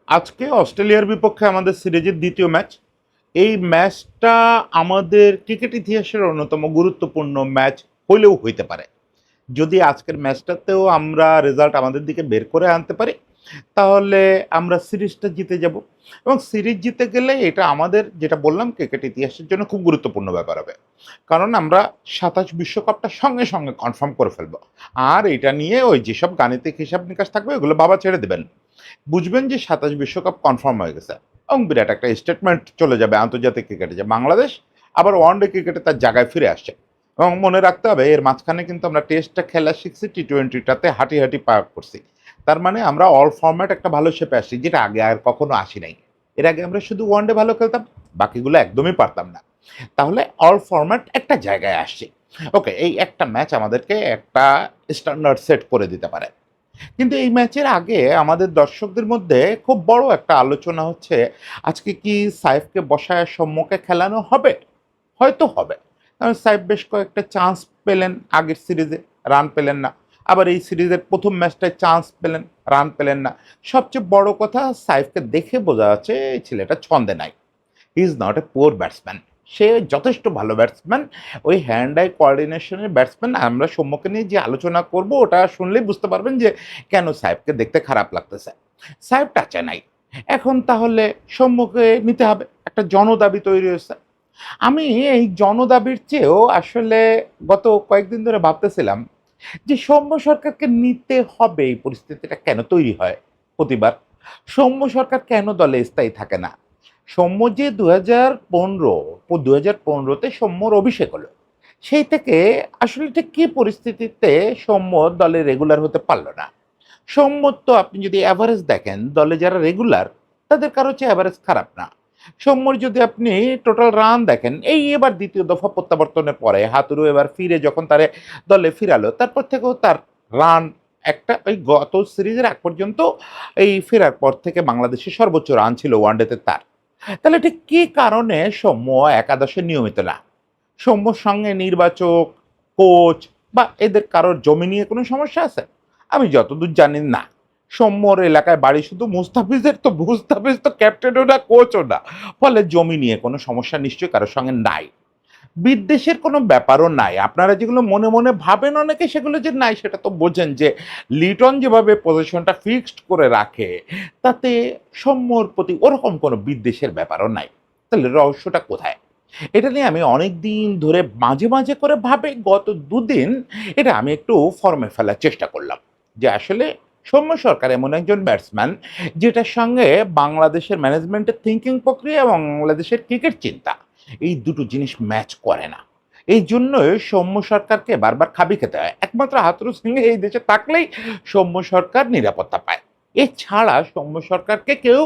আজকে অস্ট্রেলিয়ার বিপক্ষে আমাদের সিরিজের দ্বিতীয় ম্যাচ। এই ম্যাচটা আমাদের ক্রিকেট ইতিহাসের অন্যতম গুরুত্বপূর্ণ ম্যাচ হলেও হইতে পারে। যদি আজকের ম্যাচটাতেও আমরা রেজাল্ট আমাদের দিকে বের করে আনতে পারি, তাহলে আমরা সিরিজটা জিতে যাব। এবং সিরিজ জিতে গেলে এটা আমাদের, যেটা বললাম, ক্রিকেট ইতিহাসের জন্য খুব গুরুত্বপূর্ণ ব্যাপার হবে। কারণ আমরা ২৭ বিশ্বকাপটা সঙ্গে সঙ্গে কনফার্ম করে ফেলবো। আর এটা নিয়ে ওই যেসব গাণিতিক হিসাব নিকাশ থাকবে ওগুলো বাবা ছেড়ে দেবেন। বুঝবেন যে ২৭ বিশ্বকাপ কনফার্ম হয়ে গেছে এবং বিরাট একটা স্টেটমেন্ট চলে যাবে আন্তর্জাতিক ক্রিকেটে যে বাংলাদেশ আবার ওয়ানডে ক্রিকেটে তার জায়গায় ফিরে আসছে। এবং মনে রাখতে হবে, এর মাঝখানে কিন্তু আমরা টেস্টটা খেলা শিখছি, টি-20টাতে হাঁটি হাঁটি পার করছি। তার মানে আমরা অল ফরম্যাট একটা ভালো শেপে আসছি, যেটা আগে আর কখনো আসি নাই। এর আগে আমরা শুধু ওয়ানডে ভালো খেলতাম, বাকিগুলো একদমই পারতাম না। তাহলে অল ফরম্যাট একটা জায়গায় আসছে। ওকে, এই একটা ম্যাচ আমাদেরকে একটা স্ট্যান্ডার্ড সেট করে দিতে পারে। কিন্তু এই ম্যাচের আগে আমাদের দর্শকদের মধ্যে খুব বড় একটা আলোচনা হচ্ছে, আজকে কি সাইফকে বসায় সম্মুখে খেলানো হবে? হয়তো হবে। কারণ সাইফ বেশ কয়েকটা চান্স পেলেন আগের সিরিজে, রান পেলেন না। আবার এই সিরিজের প্রথম ম্যাচটায় চান্স পেলেন, রান পেলেন না। সবচেয়ে বড় কথা, সাইফকে দেখে বোঝা যাচ্ছে এই ছেলেটা ছন্দে নাই। He is not a poor batsman. সে যথেষ্ট ভালো ব্যাটসম্যান। ওই হ্যান্ড আই কোঅর্ডিনেশনের ব্যাটসম্যান। আমরা সম্মুখে নিয়ে যে আলোচনা করব ওটা শুনলেই বুঝতে পারবেন যে কেন সাহেবকে দেখতে খারাপ লাগতেছে। সাহেব টাচে নাই। এখন তাহলে সম্মুখে নিতে হবে, একটা জনদাবি তৈরি হয়েছে। আমি এই জনদাবির চেয়েও আসলে গত কয়েকদিন ধরে ভাবতেছিলাম যে সৌম্য সরকারকে নিতে হবে। এই পরিস্থিতিটা কেন তৈরি হয় প্রতিবার? সৌম্য সরকার কেন দলে স্থায়ী থাকে না? সৌম্য যে ২০১৫তে সৌম্যর অভিষেক হলো, সেই থেকে আসলে এটা কি পরিস্থিতিতে সৌম্য দলে রেগুলার হতে পারলো না? সৌম্যর তো আপনি যদি অ্যাভারেজ দেখেন, দলে যারা রেগুলার তাদের কারো চেয়ে অ্যাভারেজ খারাপ না। সৌম্যর যদি আপনি টোটাল রান দেখেন, এই এবার দ্বিতীয় দফা প্রত্যাবর্তনের পরে হাতুড়ু এবার ফিরে যখন তারে দলে ফিরালো, তারপর থেকেও তার রান একটা, ওই গত সিরিজের আগ পর্যন্ত এই ফেরার পর থেকে বাংলাদেশের সর্বোচ্চ রান ছিল ওয়ানডেতে তার। তাহলে ঠিক কি কারণে সৌম্য একাদশে নিয়মিত না? সৌম্যর সঙ্গে নির্বাচক, কোচ বা এদের কারোর জমি নিয়ে কোনো সমস্যা আছে? আমি যতদূর জানি না। সৌম্যর এলাকায় বাড়ি শুধু মুস্তাফিজের, তো মুস্তাফিজ তো ক্যাপ্টেনও না, কোচও না। ফলে জমি নিয়ে কোনো সমস্যা নিশ্চয়ই কারোর সঙ্গে নাই। বিদ্বেষের কোনো ব্যাপারও নাই। আপনারা যেগুলো মনে মনে ভাবেন অনেকে, সেগুলো যে নাই সেটা তো বোঝেন যে লিটন যেভাবে পজিশনটা ফিক্সড করে রাখে, তাতে সৌম্যর প্রতি ওরকম কোনো বিদ্বেষের ব্যাপারও নাই। তাহলে রহস্যটা কোথায়? এটা নিয়ে আমি অনেক দিন ধরে মাঝে মাঝে করে ভাবে, গত দুদিন এটা আমি একটু ফর্মে ফেলার চেষ্টা করলাম যে আসলে সৌম্য সরকার এমন একজন ব্যাটসম্যান যেটার সঙ্গে বাংলাদেশের ম্যানেজমেন্টের থিঙ্কিং প্রক্রিয়া এবং বাংলাদেশের ক্রিকেট চিন্তা, এই দুটো জিনিস ম্যাচ করে না। এই জন্যই সৌম্য সরকারকে বারবার খাবি খেতে হয়। একমাত্র হাথুরু সিংহে এই দেশে থাকলেই সৌম্য সরকার নিরাপত্তা পায়। এছাড়া সৌম্য সরকারকে কেউ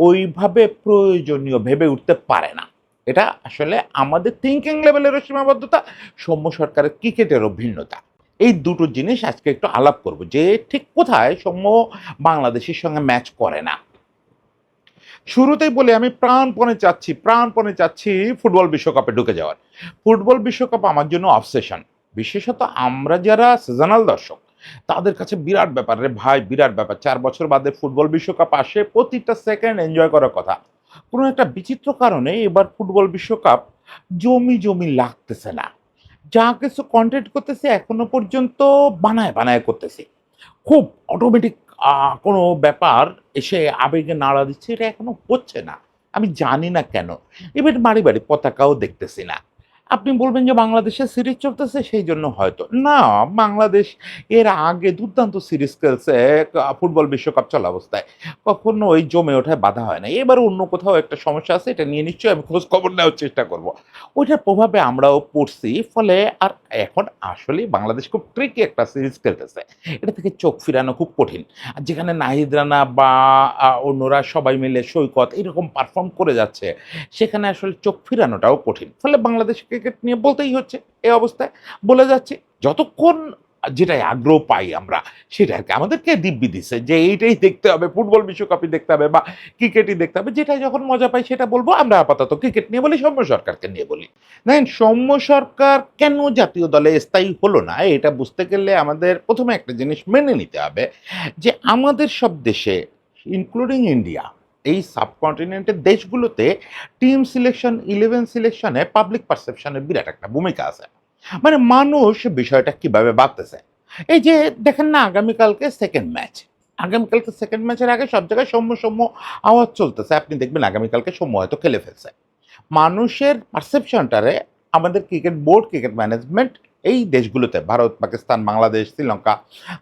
ওইভাবে প্রয়োজনীয় ভেবে উঠতে পারে না। এটা আসলে আমাদের থিঙ্কিং লেভেলেরও সীমাবদ্ধতা, সৌম্য সরকারের ক্রিকেটেরও ভিন্নতা। এই দুটো জিনিস আজকে একটু আলাপ করব যে ঠিক কোথায় সৌম্য বাংলাদেশের সঙ্গে ম্যাচ করে না। শুরুতেই বলি, আমি প্রাণপণে চাচ্ছি ফুটবল বিশ্বকাপে ঢুকে যাওয়ার। ফুটবল বিশ্বকাপ আমার জন্য অবসেশন। বিশেষত আমরা যারা সিজনাল দর্শক, তাদের কাছে বিরাট ব্যাপার রে ভাই, বিরাট ব্যাপার। ৪ বছর বাদে ফুটবল বিশ্বকাপ আসে, প্রতিটা সেকেন্ড এনজয় করার কথা। কোনো একটা বিচিত্র কারণে এবার ফুটবল বিশ্বকাপ জমি লাগতেছে না। যা কিছু কনটেন্ট করতেছে এখনো পর্যন্ত বানায় করতেছে। খুব অটোমেটিক কোনো ব্যাপার এসে আবেগে নাড়া দিচ্ছে, এটা এখনো হচ্ছে না। আমি জানি না কেন? ইভেন বাড়ি পতাকাও দেখতেছি না। আপনি বলবেন যে বাংলাদেশের সিরিজ চলতেছে সেইজন্য হয়তো। না, বাংলাদেশ এর আগে দুর্দান্ত সিরিজ খেলছে ফুটবল বিশ্বকাপ চলা অবস্থায়। কখনো ওই জমে ওঠায় বাধা হয় না। এবার অন্য কোথাও একটা সমস্যা আছে, এটা নিয়ে নিশ্চয়ই আমি খোঁজ খবর নেওয়ার চেষ্টা করব। ওইটার প্রভাবে আমরাও পড়ছি। ফলে আর এখন আসলেই বাংলাদেশ খুব ট্রিকি একটা সিরিজ খেলতেছে। এটা থেকে চোখ ফিরানো খুব কঠিন। আর যেখানে নাহিদ রানা বা অন্যরা সবাই মিলে সৈকত এরকম পারফর্ম করে যাচ্ছে, সেখানে আসলে চোখ ফিরানোটাও কঠিন। ফলে বাংলাদেশ ক্রিকেট নিয়ে বলতেই হচ্ছে এই অবস্থায়। বলে যাচ্ছি, যতক্ষণ যেটাই আগ্রহ পাই আমরা, সেটা আরকি আমাদেরকে দিব্যি দিচ্ছে যে এইটাই দেখতে হবে, ফুটবল বিশ্বকাপই দেখতে হবে বা ক্রিকেটই দেখতে হবে। যেটা যখন মজা পাই সেটা বলব। আমরা আপাতত ক্রিকেট নিয়ে বলি, সৌম্য সরকারকে নিয়ে বলি। দেখেন, সৌম্য সরকার কেন জাতীয় দলে স্থায়ী হলো না, এটা বুঝতে গেলে আমাদের প্রথমে একটা জিনিস মেনে নিতে হবে যে আমাদের সব দেশে, ইনক্লুডিং ইন্ডিয়া, এই সাবকন্টিনেন্টের দেশগুলোতে টিম সিলেকশন, 11 সিলেকশনে পাবলিক পারসেপশনের বিরাট একটা ভূমিকা আছে। মানে মানুষ বিষয়টা কিভাবে ভাবতেছে। এই যে দেখেন না, আগামীকালকে সেকেন্ড ম্যাচ। আগামীকালকে সেকেন্ড ম্যাচের আগে সব জায়গায় সৌম্য, সৌম্য আওয়াজ চলতেছে। আপনি দেখবেন আগামীকালকে সৌম্য হয়তো খেলে ফেলছে। মানুষের পারসেপশনটারে আমাদের ক্রিকেট বোর্ড, ক্রিকেট ম্যানেজমেন্ট এই দেশগুলোতে ভারত, পাকিস্তান, বাংলাদেশ, শ্রীলঙ্কা,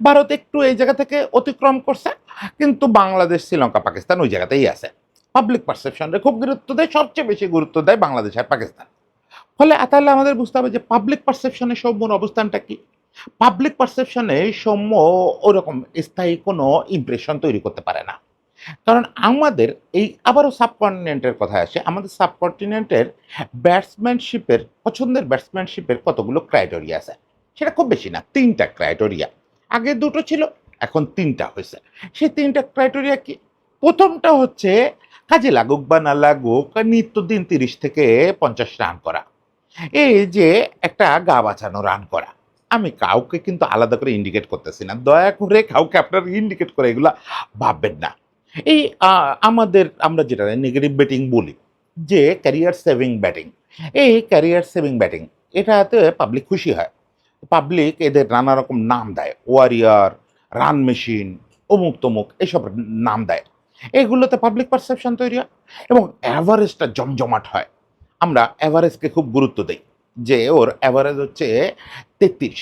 ভারত একটু এই জায়গা থেকে অতিক্রম করছে, কিন্তু বাংলাদেশ, শ্রীলঙ্কা, পাকিস্তান ওই জায়গাতেই আছে। পাবলিক পারসেপশনরে খুব গুরুত্ব দেয়, সবচেয়ে বেশি গুরুত্ব দেয় বাংলাদেশ আর পাকিস্তান। ফলে তাহলে আমাদের বুঝতে হবে যে পাবলিক পারসেপশনে সৌম্যর অবস্থানটা কি। পাবলিক পারসেপশনে সৌম্য ওরকম স্থায়ী কোনো ইমপ্রেশন তৈরি করতে পারে না। কারণ আমাদের এই আবারও সাবকন্টিনেন্টের কথায় আসে, আমাদের সাবকন্টিনেন্টের ব্যাটসম্যানশিপের, পছন্দের ব্যাটসম্যানশিপের কতগুলো ক্রাইটেরিয়া আছে। সেটা খুব বেশি না, ৩টা ক্রাইটেরিয়া। আগে ২টো ছিল, এখন ৩টা হয়েছে। সেই ৩টা ক্রাইটেরিয়া কি? প্রথমটা হচ্ছে কাজে লাগুক বা না লাগুক নিত্যদিন ৩০ থেকে ৫০ রান করা। এই যে একটা গা বাঁচানো রান করা। আমি কাউকে কিন্তু আলাদা করে ইন্ডিকেট করতেছি না। দয়া করে কাউকে আপনারা ইন্ডিকেট করে এগুলা ভাববেন না। এই আমরা যেটা নেগেটিভ ব্যাটিং বলি, যে ক্যারিয়ার সেভিং ব্যাটিং। এই ক্যারিয়ার সেভিং ব্যাটিং এটাতে পাবলিক খুশি হয়। পাবলিক এদের নানা রকম নাম দেয়। ওয়ারিয়র, রান মেশিন, অমুক তমুক এসব নাম দেয়। এগুলোতে পাবলিক পারসেপশন তৈরি হয় এবং অ্যাভারেজটা জমজমাট হয়। আমরা অ্যাভারেজকে খুব গুরুত্ব দেই যে ওর অ্যাভারেজ হচ্ছে ৩৩।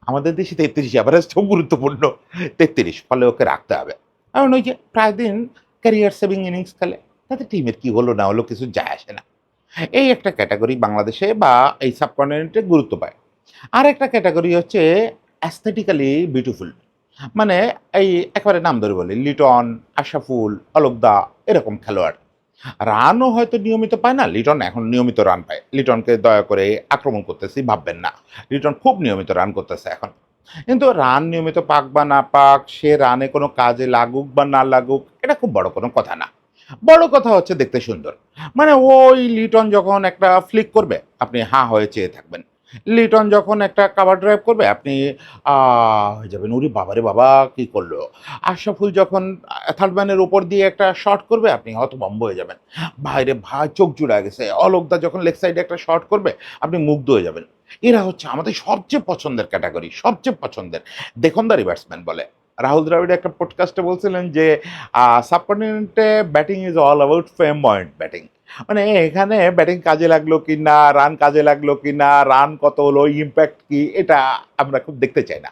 আমাদের দেশে ৩৩ অ্যাভারেজটাও গুরুত্বপূর্ণ। ৩৩, ফলে ওকে রাখতে হবে। কারণ ওই যে প্রায় দিন ক্যারিয়ার সেভিং ইনিংস খেলে, তাতে টিমের কি হলো না হলো কিছু যায় আসে না। এই একটা ক্যাটাগরি বাংলাদেশে বা এই সাবকন্টিনেন্টে গুরুত্ব পায়। আরেকটা ক্যাটাগরি হচ্ছে অ্যাস্থেটিক্যালি বিউটিফুল। মানে এই একেবারে নাম ধরে বলি, লিটন, আশরাফুল, অলকদা এরকম খেলোয়াড়। রানও হয়তো নিয়মিত পায় না, লিটন এখন নিয়মিত রান পায়। লিটনকে দয়া করে আক্রমণ করতেছি ভাববেন না। লিটন খুব নিয়মিত রান করতেছে এখন। কিন্তু রান নিয়মিত পাক বা না পাক, সে রানে কোনো কাজে লাগুক বা না লাগুক, এটা খুব বড় কোনো কথা না। বড় কথা হচ্ছে দেখতে সুন্দর। মানে ওই লিটন যখন একটা ফ্লিক করবে, আপনি হাঁ হয়ে চেয়ে থাকবেন। লিটন যখন একটা কাভার ড্রাইভ করবে, আপনি হয়ে যাবেন, ওরে বাবারে বাবা কি করলো। আশরাফুল যখন থার্ড ম্যানের উপর দিয়ে একটা শট করবে, আপনি হতভম্ব হয়ে যাবেন। ভাইরে ভাই, চোখ জুড়া গেছে। অলকদা যখন লেগ সাইডে একটা শট করবে, আপনি মুগ্ধ হয়ে যাবেন। এরা হচ্ছে আমাদের সবচেয়ে পছন্দের ক্যাটাগরি, সবচেয়ে পছন্দের দেখনদারি ব্যাটসম্যান বলে। রাহুল দ্রাবিড় একটা পডকাস্টে বলছিলেন যে সাবকন্টিনেন্টে batting is all about fame point batting. মানে এখানে ব্যাটিং কাজে লাগলো কি না, রান কাজে লাগলো কি না, রান কত হলো, ইম্প্যাক্ট কি, এটা আমরা খুব দেখতে চাই না।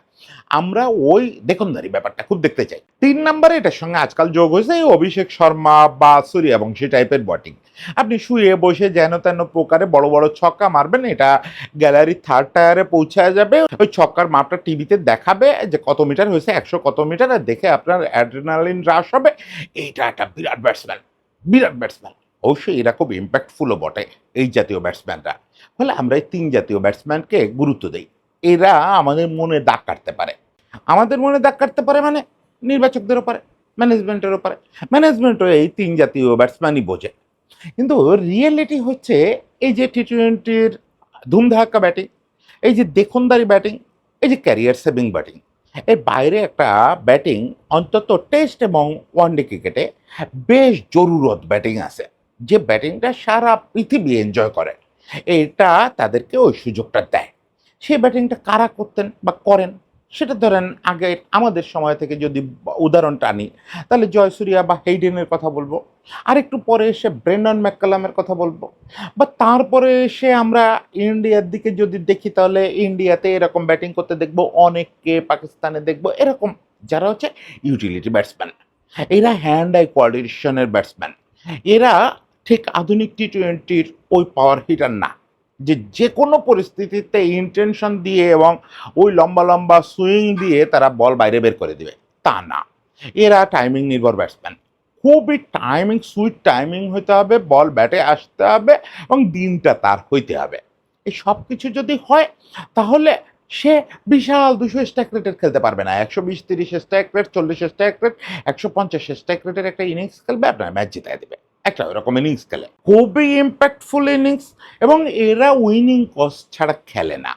আমরা ওই দেখনদারি ব্যাপারটা খুব দেখতে চাই। ৩ নম্বরে এটার সঙ্গে আজকাল যোগ হয়েছে এই অভিষেক শর্মা বা সূর্যবংশী টাইপের ব্যাটিং। আপনি শুয়ে বসে যেন তেন প্রকারে বড় বড় ছক্কা মারবেন, এটা গ্যালারির থার্ড টায়ারে পৌঁছায় যাবে। ওই ছক্কার মাপটা টিভিতে দেখাবে যে কত মিটার হয়েছে, ১০০ কত মিটার, আর দেখে আপনার অ্যাড্রেনালিন হ্রাস হবে। এইটা একটা বিরাট ব্যাটসম্যান, বিরাট ব্যাটসম্যান। অবশ্যই এরা খুব ইম্প্যাক্টফুলও বটে, এই জাতীয় ব্যাটসম্যানরা। ফলে আমরা এই ৩ জাতীয় ব্যাটসম্যানকে গুরুত্ব দেই। এরা আমাদের মনে দাগ কাটতে পারে। আমাদের মনে দাগ কাটতে পারে মানে নির্বাচকদের উপরে, ম্যানেজমেন্টের উপরে। ম্যানেজমেন্টও এই ৩ জাতীয় ব্যাটসম্যানই বোঝে। কিন্তু রিয়েলিটি হচ্ছে এই যে টি-টোয়েন্টির ধুমধাক্কা ব্যাটিং, এই যে দেখনদারি ব্যাটিং, এই যে ক্যারিয়ার সেভিং ব্যাটিং, এর বাইরে একটা ব্যাটিং অন্তত টেস্ট এবং ওয়ানডে ক্রিকেটে বেশ জরুরত ব্যাটিং আছে, যে ব্যাটিংটা সারা পৃথিবী এনজয় করে। এটা তাদেরকে ওই সুযোগটা দেয়। সেই ব্যাটিংটা কারা করতেন বা করেন, সেটা ধরেন আগে আমাদের সময় থেকে যদি উদাহরণটা আনি, তাহলে জয়সূর্যা বা হেইডেনের কথা বলবো। আরেকটু পরে এসে ব্রেন্ডন ম্যাককালামের কথা বলবো। বা তারপরে এসে আমরা ইন্ডিয়ার দিকে যদি দেখি, তাহলে ইন্ডিয়াতে এরকম ব্যাটিং করতে দেখবো অনেককে, পাকিস্তানে দেখবো এরকম, যারা হচ্ছে ইউটিলিটি ব্যাটসম্যান। এরা হ্যান্ড আই কোয়ার্ডিনেশনের ব্যাটসম্যান। এরা ঠিক আধুনিক টি-টোয়েন্টির ওই পাওয়ার হিটার না, যে যে কোনো পরিস্থিতিতে ইনটেনশন দিয়ে এবং ওই লম্বা লম্বা সুইং দিয়ে তারা বল বাইরে বের করে দিবে, তা না। এরা টাইমিং নির্ভর ব্যাটসম্যান। খুবই টাইমিং, সুইট টাইমিং হইতে হবে, বল ব্যাটে আসতে হবে এবং দিনটা তার হইতে হবে। এই সব কিছু যদি হয়, তাহলে সে বিশাল ২০০ স্ট্রাইক রেটের খেলতে পারবে না। ১২০-৩০ strike rate, ৪০ strike rate, ১৫০ strike রেটের একটা ইনিংস খেলবে, আপনার ম্যাচ জিতায় দেবে। একটা ওরকম ইনিংস খেলে, খুবই ইম্প্যাক্টফুল ইনিংস। এবং এরা উইনিং কস্ট ছাড়া খেলে না,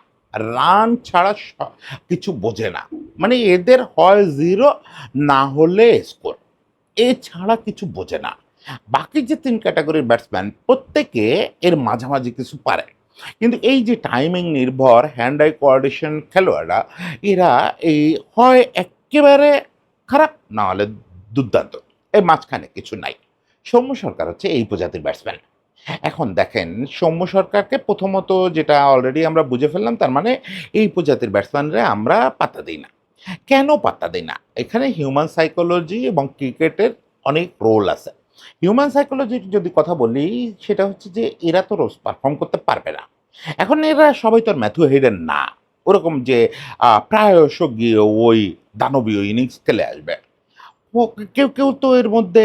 রান ছাড়া কিছু বোঝে না। মানে এদের হয় জিরো, না হলে স্কোর, এছাড়া কিছু বোঝে না। বাকি যে ৩ ক্যাটেগরির ব্যাটসম্যান প্রত্যেকে এর মাঝামাঝি কিছু পারে। কিন্তু এই যে টাইমিং নির্ভর হ্যান্ড আই কোঅর্ডিনেশন খেলোয়াড়রা, এরা এই হয় এক্কেবারে খারাপ, না হলে দুর্দান্ত। এর মাঝখানে কিছু নাই। সৌম্য সরকার হচ্ছে এই প্রজাতির ব্যাটসম্যান। এখন দেখেন, সৌম্য সরকারকে প্রথমত যেটা অলরেডি আমরা বুঝে ফেললাম, তার মানে এই প্রজাতির ব্যাটসম্যানরা আমরা পাত্তা দেই না। কেন পাত্তা দেই না? এখানে হিউম্যান সাইকোলজি এবং ক্রিকেটের অনেক রোল আছে। হিউম্যান সাইকোলজির যদি কথা বলি, সেটা হচ্ছে যে এরা তো রোজ পারফর্ম করতে পারবে না। এখন এরা সবাই তো আর ম্যাথু হেডেন না। ওরকম যে প্রায়শ গিয়ে ওই দানবীয় ইনিংস খেলে আসবে। ও কেউ তো এর মধ্যে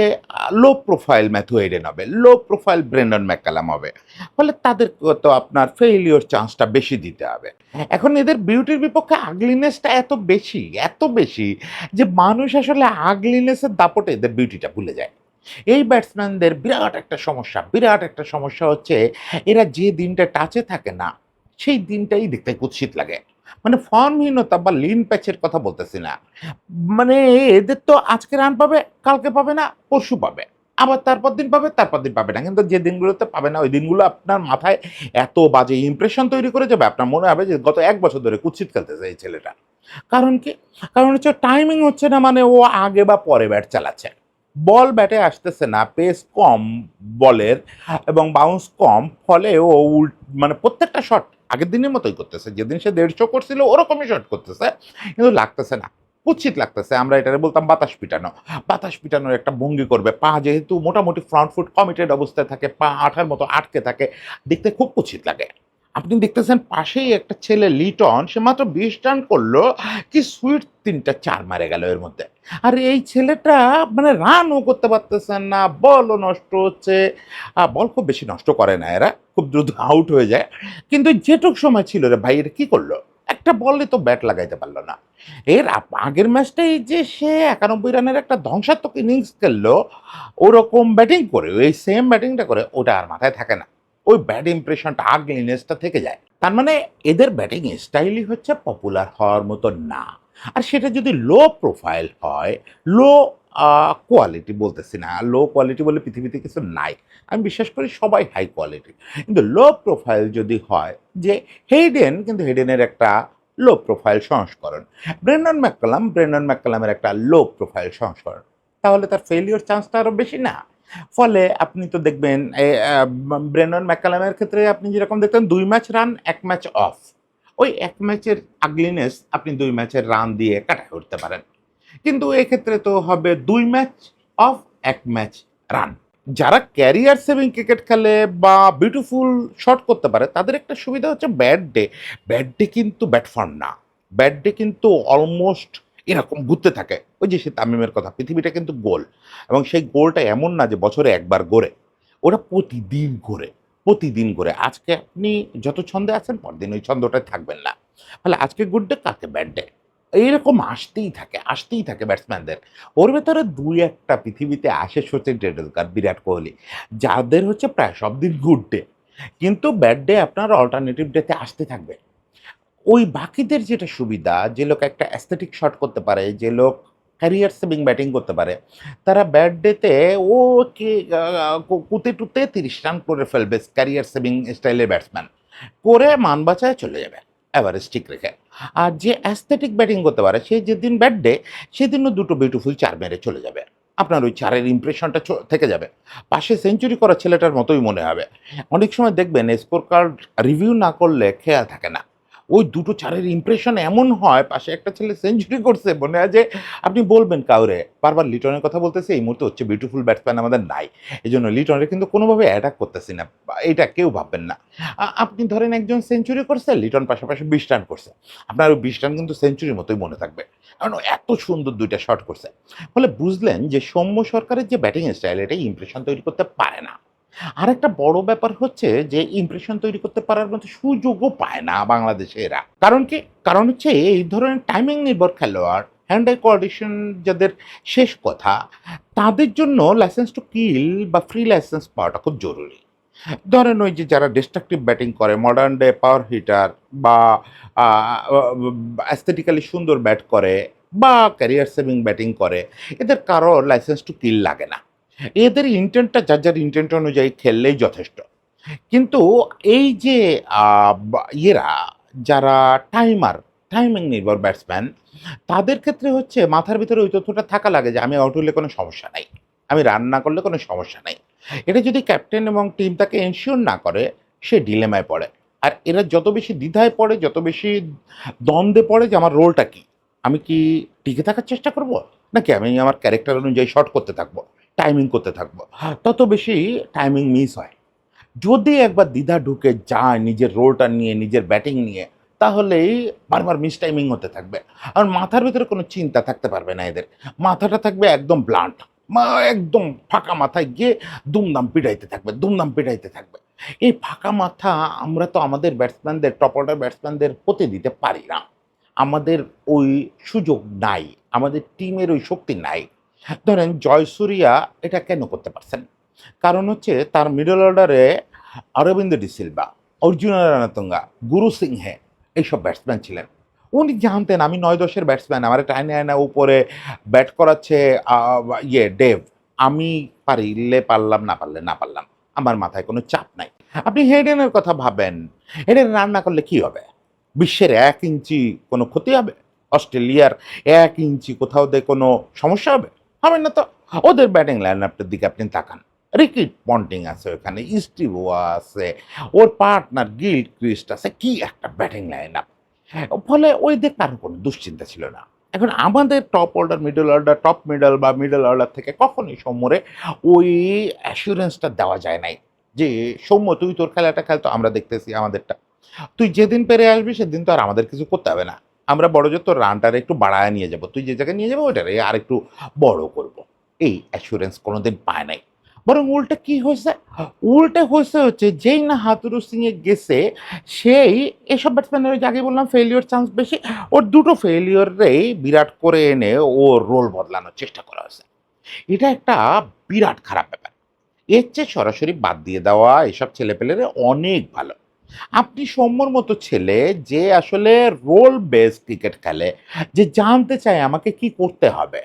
লো প্রোফাইল ম্যাথু হেডেন হবে, লো প্রোফাইল ব্রেন্ডন ম্যাককালাম হবে। ফলে তাদেরকে তো আপনার ফেইলিওর চান্সটা বেশি দিতে হবে। এখন এদের বিউটির বিপক্ষে আগলিনেসটা এত বেশি যে মানুষ আসলে আগলিনেসের দাপটে এদের বিউটিটা ভুলে যায়। এই ব্যাটসম্যানদের বিরাট একটা সমস্যা হচ্ছে এরা যে দিনটা টাচে থাকে না, সেই দিনটাই দেখতে কুৎসিত লাগে। মানে ফর্মহীনতা বা লিন প্যাচের কথা বলতেছি না। মানে এদের তো আজকে রান পাবে, কালকে পাবে না, পরশু পাবে। আবার তারপর দিন পাবে না। কিন্তু যে দিনগুলোতে পাবে না, ওই দিনগুলো আপনার মাথায় এত বাজে ইমপ্রেশন তৈরি করে যাবে, আপনার মনে হবে যে গত ১ বছর ধরে কুৎসিত খেলতেছে এই ছেলেটা। কারণ কি? কারণ হচ্ছে টাইমিং হচ্ছে না, মানে ও আগে বা পরে ব্যাট চালাচ্ছে। বল ব্যাটে আসতেছে না, পেস কম বলের এবং বাউন্স কম, ফলে ও মানে প্রত্যেকটা শট আগের দিনের মতোই করতেছে। যেদিন সে ১৫০ করছিল ওরকমই শট করতেছে। কিন্তু লাগতেছে না। কুৎসিত লাগতেছে। আমরা এটারে বলতাম বাতাস পিটানো। বাতাস পিটানোর একটা ভঙ্গি করবে। পা যেহেতু মোটামুটি ফ্রন্ট ফুট কমিটেড অবস্থায় থাকে, পা আঠার মতো আটকে থাকে, দেখতে খুব কুৎসিত লাগে। আপনি দেখতেছেন পাশেই একটা ছেলে লিটন, সে মাত্র ২০ রান করলো, কি সুইট ৩ টা ৪ মারে গেল এর মধ্যে। আর এই ছেলেটা মানে রানও করতে পারতেছেন না, বলও নষ্ট হচ্ছে। বল খুব বেশি নষ্ট করে না এরা, খুব দ্রুত আউট হয়ে যায়। কিন্তু যেটুক সময় ছিল রে ভাই, এটা কি করলো? একটা বলে তো ব্যাট লাগাইতে পারল না। এর আগের ম্যাচটাই যে সে ৯১ রানের একটা ধ্বংসাত্মক ইনিংস খেললো, ওরকম ব্যাটিং করে, ওই সেম ব্যাটিংটা করে, ওটা আর মাথায় থাকে না। ওই ব্যাড ইমপ্রেশনটা, আগলিনেসটা থেকে যায়। তার মানে এদের ব্যাটিং স্টাইলই হচ্ছে পপুলার হওয়ার মতো না। আর সেটা যদি লো প্রোফাইল হয়, লো কোয়ালিটি বলতেছি না, লো কোয়ালিটি বলে পৃথিবীতে কিছু নাই। আমি বিশ্বাস করি সবাই হাই কোয়ালিটি। কিন্তু লো প্রোফাইল যদি হয়, যে হেইডেন কিন্তু হেইডেনের একটা লো প্রোফাইল সংস্করণ। ব্রেন্ডন ম্যাককালামের একটা লো প্রোফাইল সংস্করণ। তাহলে তার ফেইলিওর চান্সটা আরো বেশি না? ফলে আপনি তো দেখবেন ব্রেন্ডন ম্যাককালামের ক্ষেত্রে আপনি যেরকম দেখতেন ২ ম্যাচ রান, ১ ম্যাচ অফ। ওই ১ ম্যাচের আগলিনেস আপনি ২ ম্যাচের রান দিয়ে কাটায় উঠতে পারেন। কিন্তু এক্ষেত্রে তো হবে ২ ম্যাচ অফ, ১ ম্যাচ রান। যারা ক্যারিয়ার সেভিং ক্রিকেট খেলে বা বিউটিফুল শট করতে পারে, তাদের একটা সুবিধা হচ্ছে ব্যাড ডে কিন্তু ব্যাট ফর্ম না। ব্যাড ডে কিন্তু অলমোস্ট এরকম ঘুরতে থাকে। ওই যে সে তামিমের কথা, পৃথিবীটা কিন্তু গোল। এবং সেই গোলটা এমন না যে বছরে একবার ঘোরে। ওরা প্রতিদিন ঘোরে। আজকে আপনি যত ছন্দে আছেন, পরদিন ওই ছন্দটায় থাকবেন না। ফলে আজকে গুড ডে, কালকে ব্যাড ডে। এইরকম আসতেই থাকে ব্যাটসম্যানদের। ওর ভেতরে ২-১ টা পৃথিবীতে আসে, সচিন টেন্ডুলকার, বিরাট কোহলি, যাদের হচ্ছে প্রায় সব দিন গুড ডে। কিন্তু ব্যাড ডে আপনার অল্টারনেটিভ ডেতে আসতে থাকবে। ওই বাকিদের যেটা সুবিধা, যে লোক একটা অ্যাসথেটিক শট করতে পারে, যে লোক ক্যারিয়ার সেভিং ব্যাটিং করতে পারে, তারা ব্যাড ডেতে ও কে কুতে-টুতে ৩০ রান করে ফেলবে, ক্যারিয়ার সেভিং স্টাইলের ব্যাটসম্যান। করে মান বাঁচায় চলে যাবে, এভারেজ ঠিক রেখে। আর যে অ্যাসথেটিক ব্যাটিং করতে পারে, সে যেদিন ব্যাড ডে, সেদিনও ২ টো বিউটিফুল ৪ মেরে চলে যাবে। আপনার ওই ৪ এর ইমপ্রেশনটা থেকে যাবে। পাশে সেঞ্চুরি করা ছেলেটার মতোই মনে হবে। অনেক সময় দেখবেন স্কোর কার্ড রিভিউ না করলে খেয়াল থাকে না। ওই ২ টো ৪ এর ইমপ্রেশন এমন হয়, পাশে একটা ছেলে সেঞ্চুরি করছে, মনে হয় যে আপনি বলবেন কাউরে, বারবার লিটনের কথা বলতেছি, এই মুহূর্তে হচ্ছে বিউটিফুল ব্যাটসম্যান আমাদের নাই। এজন্য লিটনের কিন্তু কোনোভাবে অ্যাটাক করতেছি না। এইটা কেউ ভাববেন না। আপনি ধরেন একজন সেঞ্চুরি করছে, লিটন পাশাপাশি ২০ রান করছে। আপনার ওই ২০ রান কিন্তু সেঞ্চুরির মতোই মনে থাকবে। কারণ ও এত সুন্দর ২ টা শট করছে। ফলে বুঝলেন যে সৌম্য সরকারের যে ব্যাটিং স্টাইল, এটা ইমপ্রেশন তৈরি করতে পারে না। আরেকটা বড় ব্যাপার হচ্ছে যে ইমপ্রেশন তৈরি করতে পারার মতো সুযোগও পায় না বাংলাদেশে এরা। কারণ কি? কারণ হচ্ছে এই ধরনের টাইমিং নির্ভর খেলোয়াড়, হ্যান্ড আই কোঅর্ডিনেশন যাদের শেষ কথা, তাদের জন্য লাইসেন্স টু কিল বা ফ্রি লাইসেন্স পাওয়াটা খুব জরুরি। ধরেন ওই যে যারা ডিস্ট্রাকটিভ ব্যাটিং করে, মডার্ন ডে পাওয়ার হিটার বা অ্যাস্থেটিক্যালি সুন্দর ব্যাট করে বা ক্যারিয়ার সেভিং ব্যাটিং করে, এদের কারো লাইসেন্স টু কিল লাগে না। এদের ইনটেন্টটা যার, যার ইনটেন্ট অনুযায়ী খেললেই যথেষ্ট। কিন্তু এই যে ইয়েরা যারা টাইমিং নির্ভর ব্যাটসম্যান, তাদের ক্ষেত্রে হচ্ছে মাথার ভিতরে ওই তথ্যটা থাকা লাগে যে আমি আউট হলে কোনো সমস্যা নাই। আমি রান না করলে কোনো সমস্যা নাই। এটা যদি ক্যাপ্টেন এবং টিম তাকে এনশিওর না করে, সে ডিলেমায় পড়ে। আর এরা যত বেশি দ্বিধায় পড়ে, যত বেশি দ্বন্দ্বে পড়ে যে আমার রোলটা কি? আমি কি টিকে থাকার চেষ্টা করব? নাকি আমি আমার ক্যারেক্টার অনুযায়ী শট করতে থাকবো, টাইমিং করতে থাকবো? তত বেশি টাইমিং মিস হয়। যদি একবার দ্বিধা ঢুকে যায় নিজের রোলটা নিয়ে, নিজের ব্যাটিং নিয়ে, তাহলেই বারবার মিস টাইমিং হতে থাকবে। আর মাথার ভেতরে কোনো চিন্তা থাকতে পারবে না এদের। মাথাটা থাকবে একদম ব্লান্ট। একদম ফাঁকা মাথায় গিয়ে দুমদাম পিটাইতে থাকবে, দুমদাম পিটাইতে থাকবে। এই ফাঁকা মাথা আমরা তো আমাদের ব্যাটসম্যানদের, টপ অর্ডার ব্যাটসম্যানদের হতে দিতে পারি না। আমাদের ওই সুযোগ নাই। আমাদের টিমের ওই শক্তি নাই। ধরেন জয়সূর্যা এটা কেন করতে পারছেন? কারণ হচ্ছে তার মিডল অর্ডারে অরবিন্দ ডি সিলভা, অর্জুন রানাতুঙ্গা, গুরু সিংহে এইসব ব্যাটসম্যান ছিলেন। উনি জানতেন আমি ৯-১০ ব্যাটসম্যান, আমার টাইনে আয়না উপরে ব্যাট করাচ্ছে ডেভ। আমি পারলে পারলাম, না পারলে না পারলাম। আমার মাথায় কোনো চাপ নাই। আপনি হেডেনের কথা ভাবেন। হেডেন রান না করলে কি হবে? বিশ্বের ১ ইঞ্চি কোনো ক্ষতি হবে? অস্ট্রেলিয়ার ১ ইঞ্চি কোথাও দিয়ে কোনো সমস্যা হবে? হবে না তো। ওদের ব্যাটিং লাইন আপটার দিকে আপনি তাকান। রিকি পন্টিং আছে ওখানে, স্টিভ ওয়া আছে, ওর পার্টনার গিল ক্রিস্ট আছে। কি একটা ব্যাটিং লাইন আপ! ফলে ওদের কারো কোনো দুশ্চিন্তা ছিল না। এখন আমাদের top order, middle order, top middle বা মিডল অর্ডার থেকে কখনোই সৌম্যরে ওই অ্যাসুরেন্সটা দেওয়া যায় নাই যে, "সৌম্য তুই তোর খেলাটা খেল তো আমরা দেখতেছি আমাদেরটা। তুই যেদিন পেরে আসবি সেদিন তো আর আমাদের কিছু করতে হবে না। আমরা বড়জোর তোর রানটারে একটু বাড়ায়া নিয়ে যাবো। তুই যে জায়গায় নিয়ে যাবো ওইটারে আরেকটু বড় করব।" এই অ্যাসুরেন্স কোনোদিন পায় নাই। বরং উল্টে কি হয়েছে? উল্টে হয়েছে হচ্ছে যেই না হাথুরু সিং এ গেছে, সেই এসব ব্যাটসম্যানের ওই যে আগেই বললাম ফেইলিউর চান্স বেশি। ওর দুটো ফেইলিউরেই বিরাট করে এনে ওর রোল বদলানোর চেষ্টা করা হয়েছে। এটা একটা বিরাট খারাপ ব্যাপার। এর চেয়ে সরাসরি বাদ দিয়ে দেওয়া এসব ছেলেপেলেরে অনেক ভালো। আপনি সৌম্যর মতো ছেলে যে আসলে রোল বেস ক্রিকেট খেলে, যে জানতে চায় আমাকে কি করতে হবে।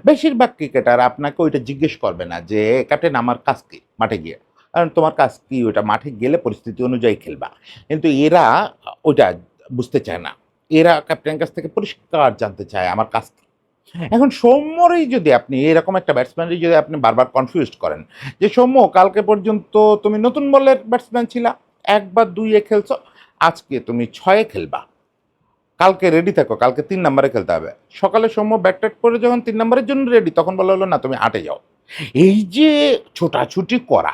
বেশিরভাগ ক্রিকেটার আপনাকে ওইটা জিজ্ঞেস করবে না যে, "ক্যাপ্টেন আমার কাজ কি মাঠে গিয়ে?" কারণ তোমার কাজ কি ওইটা মাঠে গেলে পরিস্থিতি অনুযায়ী খেলবা। কিন্তু এরা ওইটা বুঝতে চায় না। এরা ক্যাপ্টেনের কাছ থেকে পরিষ্কার জানতে চায় আমার কাজ কি? এখন সৌম্যরই যদি আপনি এরকম একটা ব্যাটসম্যানই যদি আপনি বারবার কনফিউজড করেন যে, "সৌম্য কালকে পর্যন্ত তুমি নতুন বলের ব্যাটসম্যান ছিলা। ১ বা ২ এ খেলছো। আজকে তুমি ৬ এ খেলবা। কালকে রেডি থাকো। কালকে ৩ নাম্বারে খেলতে হবে।" সকালে সৌম্য ব্যাট-ট্যাট করে যখন ৩ নাম্বারের জন্য রেডি তখন বলা হলো, "না তুমি ৮ এ যাও।" এই যে ছোটাছুটি করা,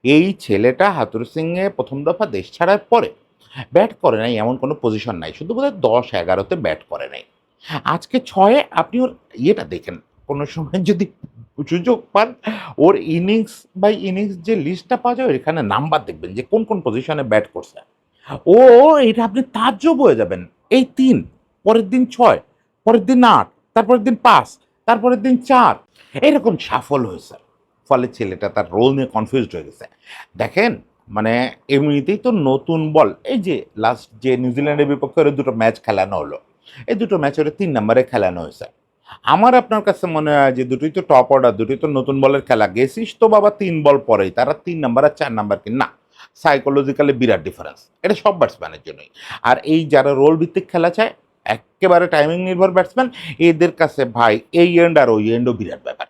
এই ছেলেটা হাথুরু সিংয়ে ১ম দফা দেশ ছাড়ার পরে ব্যাট করে নাই এমন কোনো পজিশন নাই। শুধু বোধহয় ১০-১১ তে ব্যাট করে নাই। আজকে ৬ এ আপনি ওর ইয়েটা দেখেন, কোনো সময় যদি সুযোগ পান ওর ইনিংস বাই ইনিংস যে লিস্টটা পাওয়া যায় এখানে নাম্বার দেখবেন যে কোন, কোন পজিশনে ব্যাট করছে। ও এটা আপনি তাজ্জব হয়ে যাবেন। এই ৩, পরের দিন ৬, পরের দিন ৮, তারপরের দিন ৫, তারপরের দিন ৪ এরকম সাফল হয়েছে। ফলে ছেলেটা তার রোল নিয়ে কনফিউজড হয়ে গেছে। দেখেন মানে এমনিতেই তো নতুন বল এই যে লাস্ট যে নিউজিল্যান্ডের বিপক্ষে ওরে ২ টো ম্যাচ খেলানো হলো। এই ২ টো ম্যাচ ওরে ৩ নাম্বারে খেলানো হয়েছে। আমার আপনার কাছে মনে হয় যে দুটোই তো টপ অর্ডার, দুটোই তো নতুন বলের খেলা। গেছিস তো বাবা ৩ বল পরেই। তারা ৩ নাম্বার আর ৪ নাম্বার কি না। সাইকোলজিক্যালি বিরাট ডিফারেন্স। এটা সব ব্যাটসম্যানের জন্যই। আর এই যারা রোল ভিত্তিক খেলা চায়, এক্কেবারে টাইমিং নির্ভর ব্যাটসম্যান, এদের কাছে ভাই এই এন্ড আর ওই এন্ডও বিরাট ব্যাপার।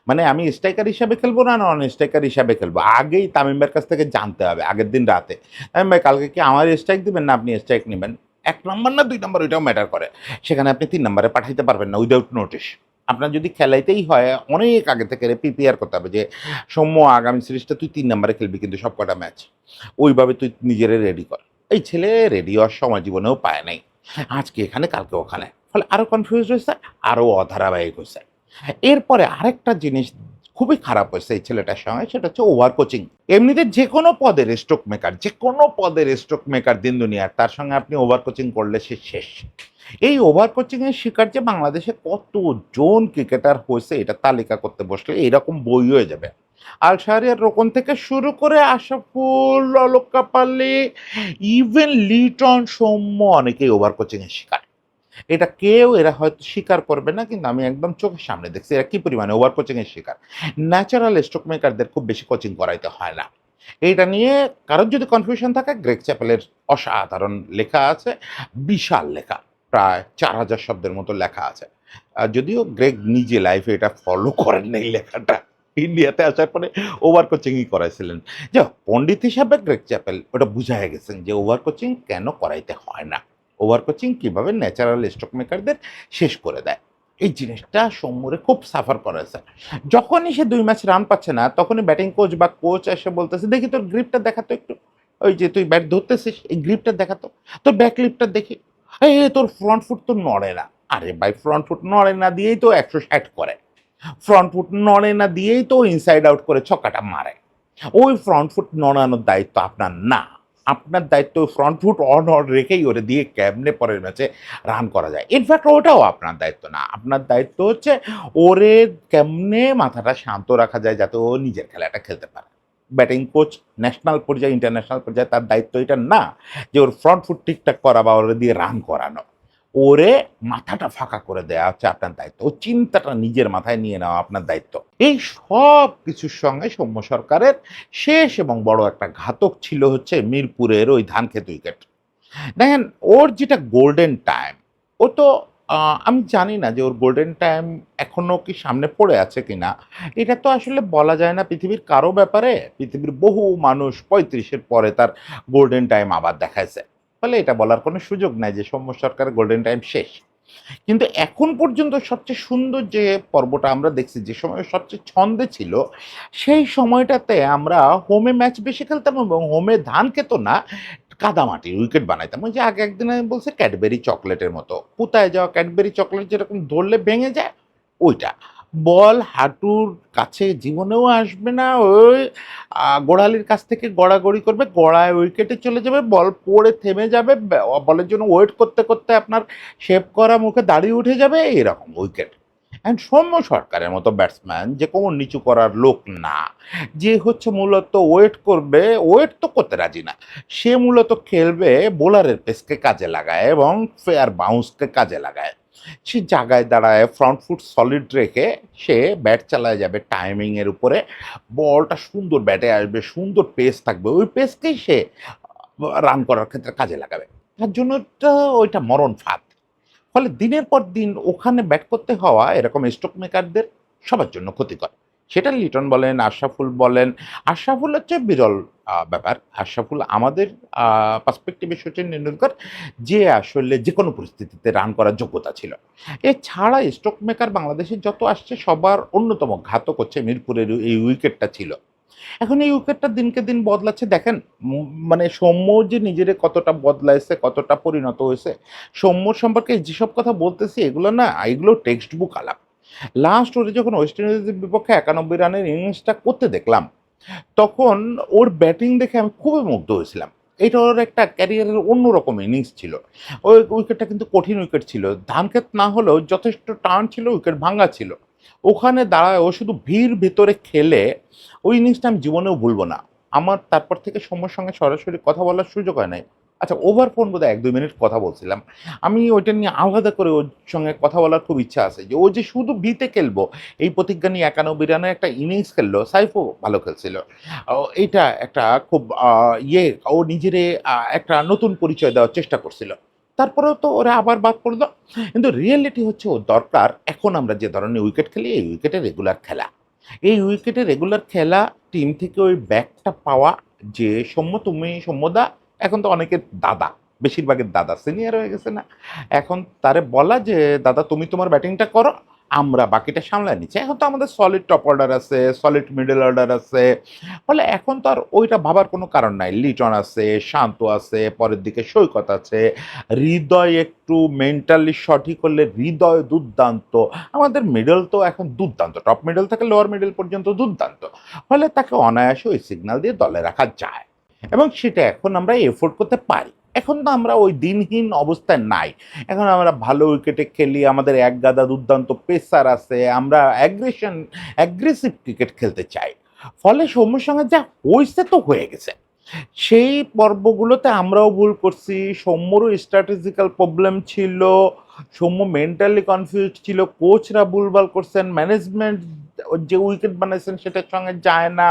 মানে আমি স্ট্রাইকার হিসাবে খেলবো না নন স্ট্রাইকার হিসাবে খেলবো। আগেই তামিম ভাইয়ের কাছ থেকে জানতে হবে আগের দিন রাতে। তামিম ভাই কালকে কি আমার স্ট্রাইক দিবেন না আপনি স্ট্রাইক নিবেন? ১ নাম্বার না ২ নাম্বার ওইটাও ম্যাটার করে। সেখানে আপনি ৩ নাম্বারে পাঠাইতে পারবেন না উইথআউট নোটিস। আপনার যদি খেলাইতেই হয় অনেক আগে থেকে প্রিপেয়ার করতে হবে যে, "সৌম্য আগামী সিরিজটা তুই ৩ নাম্বারে খেলবি কিন্তু সবকটা ম্যাচ। ওইভাবে তুই নিজেরে রেডি কর।" এই ছেলে রেডি হওয়ার সময় জীবনেও পায় নাই। আজকে এখানে কালকে ওখানে। ফলে আরো কনফিউজড হইছে, আরো অধারাবাহিক হইছে। এরপরে আরেকটা জিনিস খুবই খারাপ হয়েছে এই ছেলেটার সঙ্গে সেটা হচ্ছে ওভার কোচিং। এমনিতে যেকোনো পদের স্ট্রোক মেকার, যেকোনো পদের স্ট্রোক মেকার দিন দুনিয়ার তার সঙ্গে আপনি ওভার কোচিং করলে সে শেষ। এই ওভার কোচিং এর শিকার যে বাংলাদেশে কতজন ক্রিকেটার হয়েছে এটা তালিকা করতে বসলে এরকম বই হয়ে যাবে। আল শাহরিয়ার রোকন থেকে শুরু করে আশরাফুল, অলক কাপালি, ইভেন লিটন, সৌম্য অনেকেই ওভার কোচিং এর শিকার। এটা কেউ এরা হয়তো স্বীকার করবে না, কিন্তু আমি একদম চোখের সামনে দেখছি এরা কি পরিমাণে ওভার কোচিং এর শিকার। ন্যাচারাল স্ট্রোক মেকারদের খুব বেশি কোচিং করাইতে হয় না। এইটা নিয়ে কারোর যদি কনফিউশন থাকে, গ্রেগ চ্যাপেলের অসাধারণ লেখা আছে, বিশাল লেখা, প্রায় ৪,০০০ শব্দের মতো লেখা আছে। যদিও গ্রেগ নিজে লাইফে এটা ফলো করেন নাই লেখাটা। ইন্ডিয়াতে আসার পরে ওভার কোচিংই করাইছিলেন। যাই হোক, পণ্ডিত হিসাবে গ্রেগ চ্যাপেল ওটা বুঝাইয়া গেছেন যে ওভার কোচিং কেন করাইতে হয় না। ওভার কোচিং কিভাবে ন্যাচারাল স্ট্রোক মেকারদের শেষ করে দেয়। এই জিনিসটা সৌম্যরে খুব সাফার করেছে। যখনই সে ২ ম্যাচ রান পাচ্ছে না, তখনই ব্যাটিং কোচ বা কোচ এসে বলতেছে, "দেখি তোর গ্রিপটা দেখা তো একটু। ওই যে তুই ব্যাট ধরতেছিস, এই গ্রিপটা দেখা তো। তোর ব্যাক লিফটটা দেখি। এই তোর ফ্রন্ট ফুট তো নড়ে না।" আরে ভাই, ফ্রন্ট ফুট নড়ে না দিয়েই তো ১৬০ করে। ফ্রন্ট ফুট নড়ে না দিয়েই তো ইনসাইড আউট করে ছক্কাটা মারে। ওই ফ্রন্ট ফুট নড়ানোর দায়িত্ব আপনার না। আপনার দায়িত্ব ফ্রন্ট ফুট অন রেখেই ওরে দিয়ে কেমনে পরের ম্যাচে রান করা যায়। ইনফ্যাক্ট ওটাও আপনার দায়িত্ব না। আপনার দায়িত্ব হচ্ছে ওরে কেমনে মাথাটা শান্ত রাখা যায় যাতে ও নিজের খেলাটা খেলতে পারে। ব্যাটিং কোচ ন্যাশনাল পর্যায়ে, ইন্টারন্যাশনাল পর্যায়ে তার দায়িত্ব এটা না যে ওর ফ্রন্ট ফুট ঠিকঠাক করা বা ওরে দিয়ে রান করানো। ওরে মাথাটা ফাঁকা করে দেয়া হচ্ছে আপনার দায়িত্ব। ওর চিন্তাটা নিজের মাথায় নিয়ে নেওয়া আপনার দায়িত্ব। এই সব কিছুর সঙ্গে সৌম্য সরকারের শেষ এবং বড় একটা ঘাতক ছিল হচ্ছে মিরপুরের ওই ধানক্ষেত উইকেট। দেখেন, ওর যেটা গোল্ডেন টাইম, ও তো আমি জানি না যে ওর গোল্ডেন টাইম এখনো কি সামনে পড়ে আছে কিনা। এটা তো আসলে বলা যায় না পৃথিবীর কারো ব্যাপারে। পৃথিবীর বহু মানুষ ৩৫-এর পরে তার গোল্ডেন টাইম আবার দেখাইছে। ফলে এটা বলার কোনো সুযোগ নাই যে সৌম্য সরকারের গোল্ডেন টাইম শেষ। কিন্তু এখন পর্যন্ত সবচেয়ে সুন্দর যে পর্বটা আমরা দেখছি, যে সময় সবচেয়ে ছন্দে ছিল, সেই সময়টাতে আমরা হোমে ম্যাচ বেশি খেলতাম এবং হোমে ধান খেত না, কাদামাটির উইকেট বানাইতাম। ওই যে আগে একদিন আমি বলছি ক্যাডবেরি চকলেটের মতো, পুতায় যাওয়া ক্যাডবেরি চকলেট যেরকম ধরলে ভেঙে যায়, ওইটা। বল হাঁটুর কাছে জীবনেও আসবে না, ওই গোড়ালির কাছ থেকে গড়াগড়ি করবে, গড়ায় উইকেটে চলে যাবে, বল পড়ে থেমে যাবে, বলের জন্য ওয়েট করতে করতে আপনার শেভ করা মুখে দাড়ি উঠে যাবে, এরকম উইকেট। অ্যান্ড সৌম্য সরকারের মতো ব্যাটসম্যান যে কোমর নিচু করার লোক না, যে হচ্ছে মূলত ওয়েট করবে, ওয়েট তো করতে রাজি না, সে মূলত খেলবে বোলারের পেসকে কাজে লাগায় এবং ফেয়ার বাউন্সকে কাজে লাগায়। সে জায়গায় দাঁড়ায় ফ্রন্ট ফুট সলিড রেখে সে ব্যাট চালায় যাবে টাইমিংয়ের উপরে, বলটা সুন্দর ব্যাটে আসবে, সুন্দর পেস থাকবে, ওই পেসকেই সে রান করার ক্ষেত্রে কাজে লাগাবে। তার জন্য ওইটা মরণ ফাঁদ। ফলে দিনের পর দিন ওখানে ব্যাট করতে হওয়া এরকম স্ট্রোক মেকারদের সবার জন্য ক্ষতিকর। সেটা লিটন বলেন, আশরাফুল বলেন। আশরাফুল হচ্ছে বিরল ব্যাপার। আশরাফুল আমাদের পার্সপেক্টিভে সচিন টেন্ডুলকর, যে আসলে যেকোনো পরিস্থিতিতে রান করার যোগ্যতা ছিল। এছাড়া স্ট্রোক মেকার বাংলাদেশে যত আসছে সবার অন্যতম ঘাতক হচ্ছে মিরপুরের এই উইকেটটা ছিল। এখন এই উইকেটটা দিনকে দিন বদলাচ্ছে দেখেন। মানে সৌম্য যে নিজেরে কতটা বদলাইছে, কতটা পরিণত হয়েছে। সৌম্যর সম্পর্কে যেসব কথা বলতেছি এগুলো না, এগুলো টেক্সট বুক আলাপ। লাস্ট ওরে যখন ওয়েস্ট ইন্ডিজের বিপক্ষে ৯১ রানের ইনিংসটা করতে দেখলাম, তখন ওর ব্যাটিং দেখে আমি খুবই মুগ্ধ হয়েছিলাম। এটা ওর একটা ক্যারিয়ারের অন্যরকম ইনিংস ছিল। ওই উইকেটটা কিন্তু কঠিন উইকেট ছিল। ধানক্ষেত না হলেও যথেষ্ট টার্ন ছিল, উইকেট ভাঙা ছিল। ওখানে দাঁড়ায় ও শুধু ভিড় ভেতরে খেলে ওই ইনিংসটা আমি জীবনেও ভুলব না। আমার তারপর থেকে সৌম্যর সঙ্গে সরাসরি কথা বলার সুযোগ হয় নাই। আচ্ছা, ওভার ফোন বোধহয় ১-২ মিনিট কথা বলছিলাম। আমি ওইটা নিয়ে আলাদা করে ওর সঙ্গে কথা বলার খুব ইচ্ছা আছে যে ও যে শুধু ভিতে খেলবো এই প্রতিজ্ঞা নিয়ে ৯১ রানের একটা ইনিংস খেললো। সাইফও ভালো খেলছিল। এইটা একটা খুব ও নিজেরে একটা নতুন পরিচয় দেওয়ার চেষ্টা করছিল। তারপরেও তো ওরা আবার বাদ পড়লো। কিন্তু রিয়েলিটি হচ্ছে ওর দরকার এখন আমরা যে ধরনের উইকেট খেলি, এই উইকেটে রেগুলার খেলা। এই উইকেটে রেগুলার খেলা, টিম থেকে ওই ব্যাকটা পাওয়া, যে সৌম্যদা এখন তো অনেকের দাদা, বেশিরভাগের দাদা, সিনিয়র হয়ে গেছে না? এখন তারে বলা যে, "দাদা তুমি তোমার ব্যাটিংটা করো, আমরা বাকিটা সামলায় নিচ্ছি।" এখন তো আমাদের সলিড টপ অর্ডার আছে, সলিড মিডল অর্ডার আছে। ফলে এখন তো আর ওইটা ভাবার কোনো কারণ নাই। লিটন আছে, শান্ত আছে, পরের দিকে সৈকত আছে। হৃদয় একটু মেন্টালি সঠিক হলে হৃদয় দুর্দান্ত। আমাদের মিডল তো এখন দুর্দান্ত। টপ মিডল থেকে লোয়ার মিডল পর্যন্ত দুর্দান্ত। ফলে তাকে অনায়াসে ওই সিগন্যাল দিয়ে দলে রাখা যায়। এবং সেটা এখন আমরা এফোর্ড করতে পারি। এখন তো আমরা ওই দিনহীন অবস্থায় নাই। এখন আমরা ভালো উইকেটে খেলি, আমাদের একগাদা দুর্দান্ত পেসার আছে, আমরা অ্যাগ্রেসিভ ক্রিকেট খেলতে চাই। ফলে সৌম্যর সঙ্গে যা হইছে তো হয়ে গেছে। সেই পর্বগুলোতে আমরাও ভুল করছি, সৌম্যরও স্ট্র্যাটেজিক্যাল প্রবলেম ছিল। সৌম্য মেন্টালি কনফিউজড ছিল, কোচরা ভুলভাল করছেন, ম্যানেজমেন্ট যে উইকেট বানাইছেন সেটার সঙ্গে যায় না,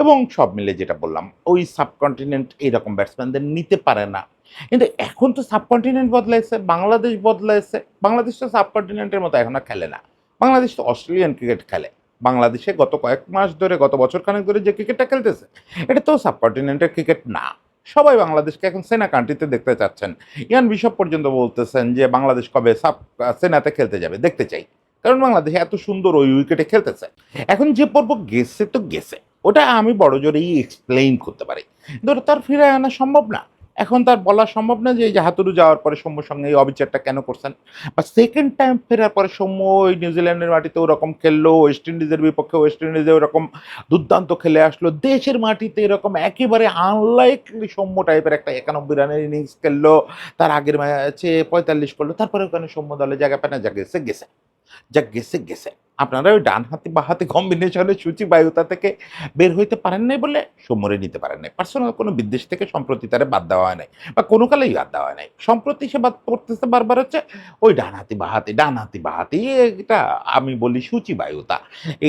এবং সব মিলে যেটা বললাম ওই সাবকন্টিনেন্ট এইরকম ব্যাটসম্যানদের নিতে পারে না। কিন্তু এখন তো সাবকন্টিনেন্ট বদলাইছে, বাংলাদেশ বদলাইছে, বাংলাদেশ তো সাবকন্টিনেন্টের মতো এখন আর খেলে না, বাংলাদেশ তো অস্ট্রেলিয়ান ক্রিকেট খেলে। বাংলাদেশে গত কয়েক মাস ধরে, গত বছর খানেক ধরে যে ক্রিকেটটা খেলতেছে, এটা তো সাবকন্টিনেন্টের ক্রিকেট না। সবাই বাংলাদেশকে এখন সেনা কান্ট্রিতে দেখতে চাচ্ছেন। ইয়ান বিশপ পর্যন্ত বলতেছেন যে বাংলাদেশ কবে সেনাতে খেলতে যাবে দেখতে চাই, কারণ বাংলাদেশ এত সুন্দর ওই উইকেটে খেলতেছে। এখন যে পর্ব গেছে তো গেছে, ওটা আমি বড় জোরেই এক্সপ্লেইন করতে পারি, কিন্তু ওটা তার ফিরে আনা সম্ভব না। এখন তার বলা সম্ভব না যে এই যে হাতুড়ু যাওয়ার পরে সৌম্যর সঙ্গে এই অবিচারটা কেন করছেন, বা সেকেন্ড টাইম ফেরার পরে সৌম্য ওই নিউজিল্যান্ডের মাটিতে ওরকম খেললো, ওয়েস্ট ইন্ডিজের বিপক্ষে ওয়েস্ট ইন্ডিজে ওরকম দুর্দান্ত খেলে আসলো, দেশের মাটিতে এরকম একেবারে আনলাইকলি সৌম্য টাইপের একটা 91 রানের ইনিংস খেললো, তার আগের ম্যাচে 45 করলো, তারপরে ওখানে সৌম্য দলে জায়গা পায় না, যা গেছে গেছে, যা গেছে গেছে। আপনারা ওই ডান হাতি বা হাতি কম্বিনেশনে সূচি বায়ুতা থেকে বের হইতে পারেন নাই বলে সৌম্যরে নিতে পারেন নাই। পার্সোনাল কোনো বিদ্বেষ থেকে সম্প্রতি তারে বাদ দেওয়া হয় নাই, বা কোনো কালেই বাদ দেওয়া হয় নাই। সম্প্রতি সে বাদ পড়তেছে বারবার হচ্ছে ওই ডান হাতি বা হাতি, ডান হাতি বা হাতি, এটা আমি বলি সূচি বায়ুতা।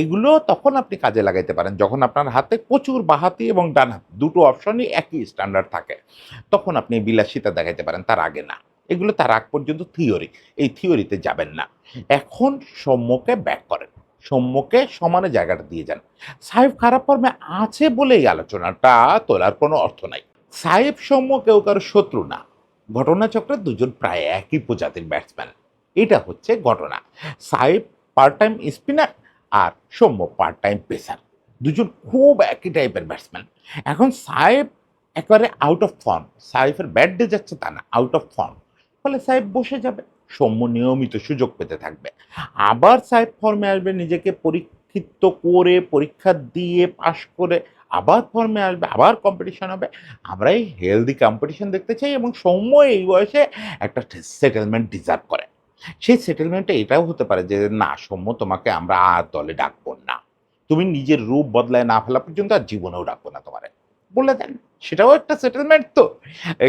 এগুলো তখন আপনি কাজে লাগাইতে পারেন যখন আপনার হাতে প্রচুর বাহাতি এবং ডান হাতি দুটো অপশনই একই স্ট্যান্ডার্ড থাকে, তখন আপনি বিলাসিতা দেখাইতে পারেন, তার আগে না। এগুলো তার আগ পর্যন্ত থিওরি, এই থিওরিতে যাবেন না। এখন সৌম্যকে ব্যাক করেন, সৌম্যকে সমানে জায়গাটা দিয়ে যান। সাহেব খারাপ ফর্মে আছে বলে এই আলোচনাটা তোলার কোনো অর্থ নাই। সাহেব সৌম্য কেউ কারো শত্রু না, ঘটনাচক্রে দুজন প্রায় একই প্রজাতির ব্যাটসম্যান, এটা হচ্ছে ঘটনা। সাহেব পার্ট টাইম স্পিনার আর সৌম্য পার্ট টাইম পেসার, দুজন খুব একই টাইপের ব্যাটসম্যান। এখন সাহেব একেবারে আউট অফ ফর্ম, সাহেবের ব্যাট ডে যাচ্ছে তা না, আউট অফ ফর্ম, ফলে সাহেব বসে যাবে, সৌম্য নিয়মিত সুযোগ পেতে থাকবে। আবার সাহেব ফর্মে আসবে, নিজেকে পরীক্ষিত করে, পরীক্ষা দিয়ে পাশ করে আবার ফর্মে আসবে, আবার কম্পিটিশন হবে। আমরা এই হেলদি কম্পিটিশন দেখতে চাই, এবং সৌম্য এই বয়সে একটা সেটেলমেন্ট ডিজার্ভ করে। সেই সেটেলমেন্টটা এটাও হতে পারে যে না সৌম্য, তোমাকে আমরা আর দলে ডাকবো না, তুমি নিজের রূপ বদলায় না ফেলা পর্যন্ত আর জীবনেও ডাকবো না তোমারে, বলে দেন। সেটাও একটা সেটেলমেন্ট তো।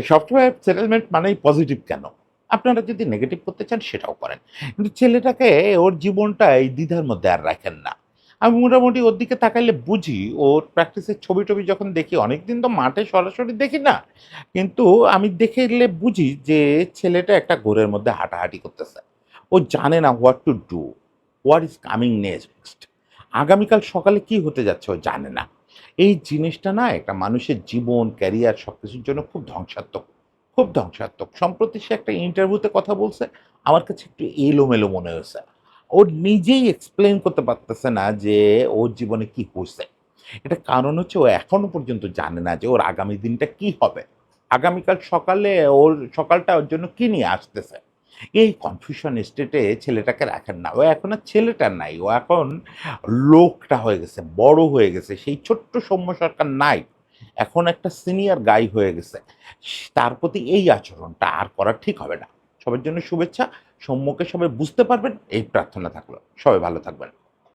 সবসময় সেটেলমেন্ট মানেই পজিটিভ কেন? আপনারা যদি নেগেটিভ করতে চান সেটাও করেন, কিন্তু ছেলেটাকে ওর জীবনটা এই দ্বিধার মধ্যে আর রাখেন না। আমি মোটামুটি ওর দিকে তাকাইলে বুঝি, ওর প্র্যাকটিসের ছবি টবি যখন দেখি, অনেকদিন তো মাঠে সরাসরি দেখি না, কিন্তু আমি দেখলে বুঝি যে ছেলেটা একটা ঘোরের মধ্যে হাঁটাহাঁটি করতেছে। ও জানে না what to do, what is coming next, আগামীকাল সকালে কি হতে যাচ্ছে ও জানে না। এই জিনিসটা না একটা মানুষের জীবন, ক্যারিয়ার সবকিছুর জন্য খুব ধ্বংসাত্মক, খুব ধ্বংসাত্মক। সম্প্রতি সে একটা ইন্টারভিউতে কথা বলছে, আমার কাছে একটু এলোমেলো মনে হয়েছে। ও নিজেই এক্সপ্লেইন করতে পারতেছে না যে ওর জীবনে কি হইছে। এটার কারণ হচ্ছে ও এখনো পর্যন্ত জানে না যে ওর আগামী দিনটা কি হবে। আগামীকাল সকালে ওর সকালটা ওর জন্য কি নিয়ে আসতেছে। এই কনফিউশন স্টেটে ছেলেটাকে রাখেন না। ও এখন আর ছেলেটা নাই। ও এখন লোকটা হয়ে গেছে, বড় হয়ে গেছে। সেই ছোট্ট সৌম্য সরকার নাই। এখন একটা সিনিয়র গাই হয়ে গেছে। তার প্রতি এই আচরণটা আর করা ঠিক হবে না। সবার জন্য শুভেচ্ছা। সৌম্যকে সবাই বুঝতে পারবেন এই প্রার্থনা থাকলো। সবাই ভালো থাকবেন।